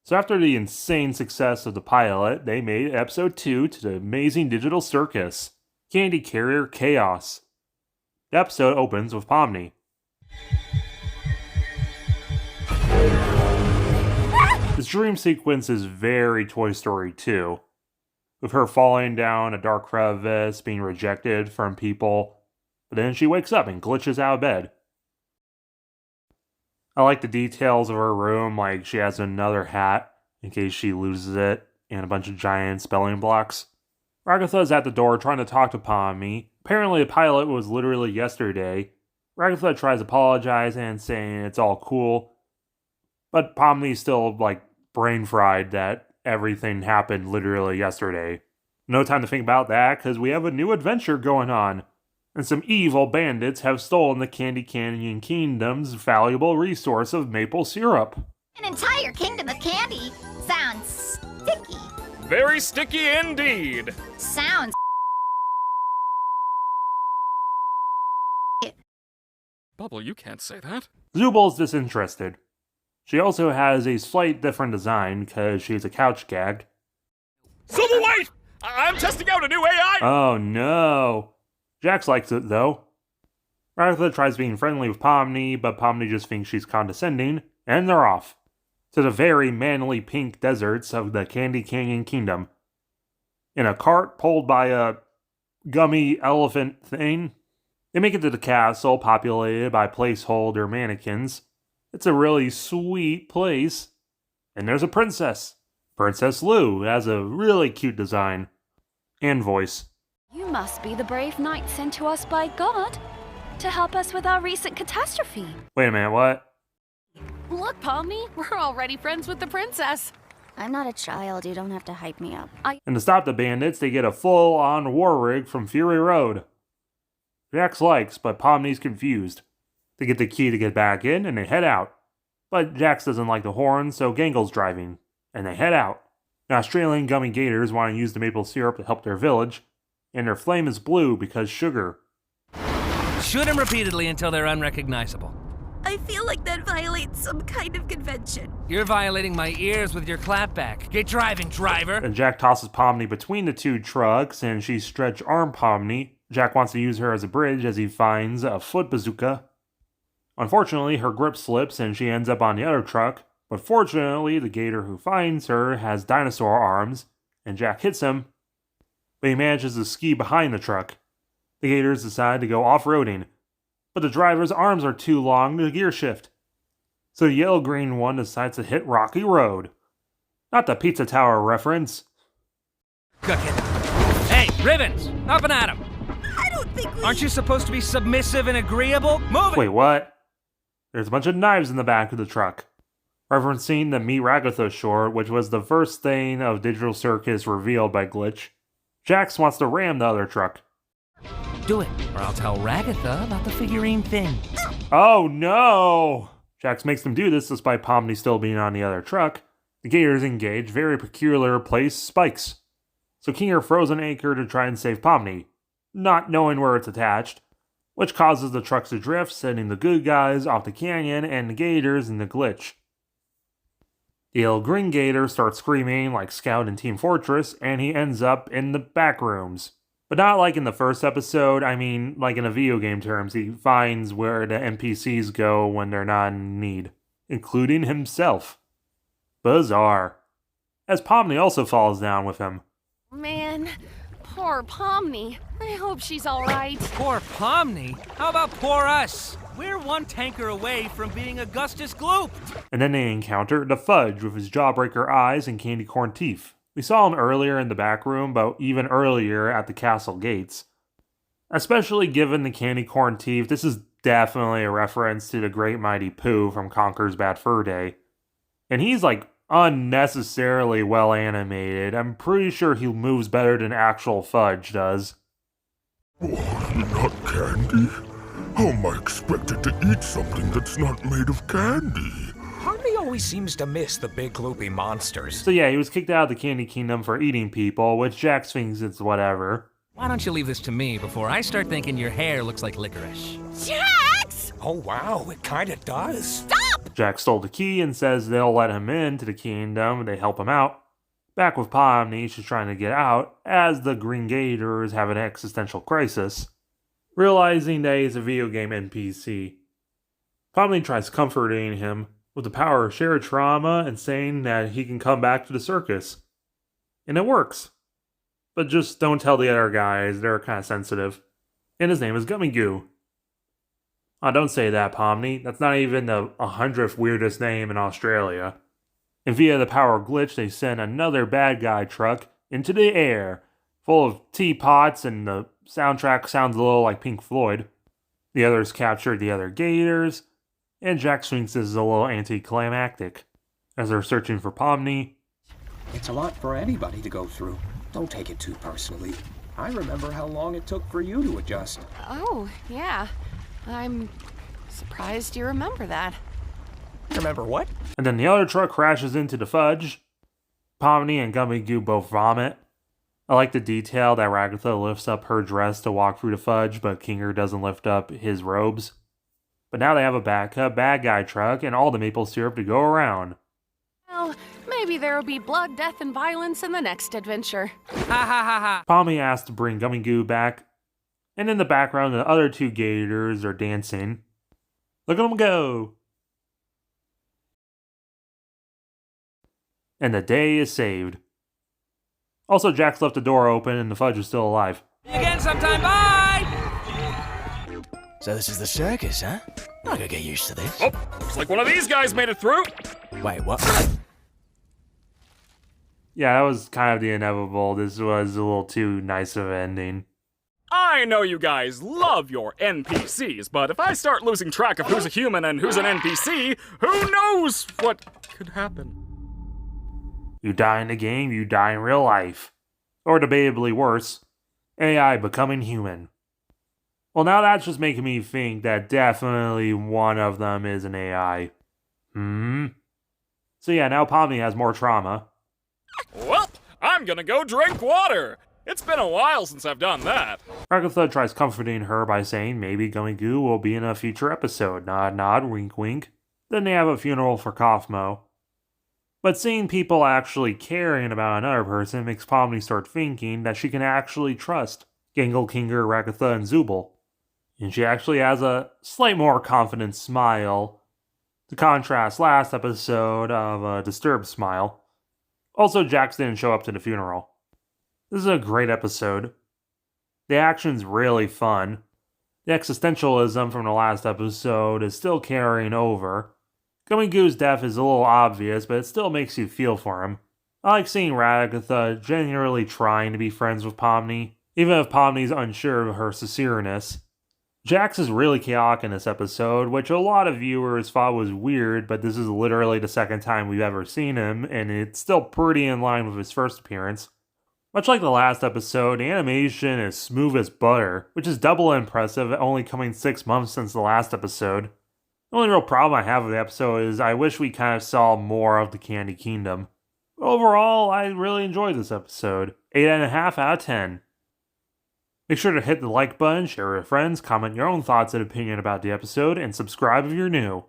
So after the insane success of the pilot, they made episode 2 to the amazing digital circus, Candy Carrier Chaos. The episode opens with Pomni. This dream sequence is very Toy Story 2, with her falling down a dark crevice, being rejected from people, but then she wakes up and glitches out of bed. I like the details of her room, like she has another hat in case she loses it, and a bunch of giant spelling blocks. Ragatha is at the door trying to talk to Pomni. Apparently the pilot was literally yesterday. Ragatha tries to apologize and saying it's all cool, but Pomni's still, brain fried that everything happened literally yesterday. No time to think about that, because we have a new adventure going on, and some evil bandits have stolen the Candy Canyon Kingdom's valuable resource of maple syrup. An entire kingdom of candy sounds sticky. Very sticky indeed. Sounds Bubble, you can't say that. Zubal's disinterested. She also has a slight different design because she's a couch gag. Zubal, wait! I'm testing out a new AI! Oh no. Jax likes it though. Ragatha tries being friendly with Pomni, but Pomni just thinks she's condescending, and they're off to the very manly pink deserts of the Candy Canyon Kingdom, in a cart pulled by a gummy elephant thing. They make it to the castle, populated by placeholder mannequins. It's a really sweet place. And there's a princess. Princess Lou has a really cute design and voice. You must be the brave knight sent to us by God to help us with our recent catastrophe. Wait a minute, what? Look, Pomni, we're already friends with the princess. I'm not a child, you don't have to hype me up. And to stop the bandits, they get a full-on war rig from Fury Road. Jax likes, but Pomni's confused. They get the key to get back in, and they head out. But Jax doesn't like the horn, so Gangle's driving, and they head out. The Australian gummy gators want to use the maple syrup to help their village, and their flame is blue because sugar. Shoot them repeatedly until they're unrecognizable. I feel like that violates some kind of convention. You're violating my ears with your clapback. Get driving, driver! And Jack tosses Pomni between the two trucks, and she stretch-arm Pomni. Jack wants to use her as a bridge as he finds a foot bazooka. Unfortunately, her grip slips and she ends up on the other truck, but fortunately, the gator who finds her has dinosaur arms, and Jack hits him, but he manages to ski behind the truck. The gators decide to go off-roading, but the driver's arms are too long to gear shift. So the yellow-green one decides to hit Rocky Road. Not the Pizza Tower reference. Cook it. Hey, Ribbons! Up and at 'em! I don't think we... Aren't you supposed to be submissive and agreeable? Move it! Wait, what? There's a bunch of knives in the back of the truck, referencing the Meet Ragatha short, which was the first thing of Digital Circus revealed by Glitch. Jax wants to ram the other truck. Do it, or I'll tell Ragatha about the figurine thing. Oh no! Jax makes them do this despite Pomni still being on the other truck. The gators engage very peculiar placed spikes. So Kinger throws an anchor to try and save Pomni, not knowing where it's attached, which causes the trucks to drift, sending the good guys off the canyon and the gators in the glitch. The yellow green gator starts screaming like Scout in Team Fortress, and he ends up in the back rooms. But not like in the first episode, I mean like in a video game terms, he finds where the NPCs go when they're not in need, including himself. Bizarre. As Pomni also falls down with him. Man, poor Pomni. I hope she's all right. Poor Pomni? How about poor us? We're one tanker away from being Augustus Gloop. And then they encounter the Fudge with his jawbreaker eyes and candy corn teeth. We saw him earlier in the back room, but even earlier at the castle gates. Especially given the candy corn teeth, this is definitely a reference to the Great Mighty Pooh from Conker's Bad Fur Day. And he's unnecessarily well animated. I'm pretty sure he moves better than actual Fudge does. Not candy? How am I expected to eat something that's not made of candy? Pomni always seems to miss the big gloopy monsters. So yeah, he was kicked out of the Candy Kingdom for eating people, which Jax thinks it's whatever. Why don't you leave this to me before I start thinking your hair looks like licorice? Jax! Oh wow, it kinda does. Stop! Jack stole the key and says they'll let him into the kingdom if they help him out. Back with Pomni, she's trying to get out as the Green Gators have an existential crisis, realizing that he's a video game NPC. Pomni tries comforting him with the power of shared trauma and saying that he can come back to the circus. And it works. But just don't tell the other guys, they're kind of sensitive. And his name is Gummy Goo. Oh, don't say that, Pomni. That's not even the 100th weirdest name in Australia. And via the power glitch, they send another bad guy truck into the air, full of teapots, and the soundtrack sounds a little like Pink Floyd. The others capture the other gators, and Jack thinks this is a little anticlimactic. As they're searching for Pomni, It's a lot for anybody to go through. Don't take it too personally. I remember how long it took for you to adjust. Oh, yeah. I'm surprised you remember that. Remember what? and then the other truck crashes into the fudge. Pomni and Gummy Goo both vomit. I like the detail that Ragatha lifts up her dress to walk through the fudge, but Kinger doesn't lift up his robes. But now they have a backup bad guy truck and all the maple syrup to go around. Well, maybe there'll be blood, death, and violence in the next adventure. Ha ha ha ha. Pomni asks to bring Gummy Goo back, and in the background the other two gators are dancing. Look at them go! And the day is saved. Also, Jack's left the door open and the fudge is still alive. See you again sometime. Bye! So this is the circus, huh? I gotta get used to this. Oh, looks like one of these guys made it through. Wait, what? Yeah, that was kind of the inevitable. This was a little too nice of an ending. I know you guys love your NPCs, but if I start losing track of who's a human and who's an NPC, who knows what could happen? You die in the game, you die in real life. Or debatably worse, AI becoming human. Well, now that's just making me think that definitely one of them is an AI. So yeah, now Pomni has more trauma. Well, I'm gonna go drink water. It's been a while since I've done that. Ragatha tries comforting her by saying maybe Gummy Goo will be in a future episode. Nod, nod, wink, wink. Then they have a funeral for Kaufmo. But seeing people actually caring about another person makes Pomni start thinking that she can actually trust Gangle, Kinger, Ragatha, and Zooble. And she actually has a slight more confident smile, to contrast last episode of a disturbed smile. Also, Jax didn't show up to the funeral. This is a great episode. The action's really fun. The existentialism from the last episode is still carrying over. Gummy Goo's death is a little obvious, but it still makes you feel for him. I like seeing Ragatha genuinely trying to be friends with Pomni, even if Pomni's unsure of her sincereness. Jax is really chaotic in this episode, which a lot of viewers thought was weird, but this is literally the second time we've ever seen him, and it's still pretty in line with his first appearance. Much like the last episode, the animation is smooth as butter, which is double impressive, only coming 6 months since the last episode. The only real problem I have with the episode is I wish we kind of saw more of the Candy Kingdom. But overall, I really enjoyed this episode. 8.5 out of 10. Make sure to hit the like button, share with your friends, comment your own thoughts and opinion about the episode, and subscribe if you're new.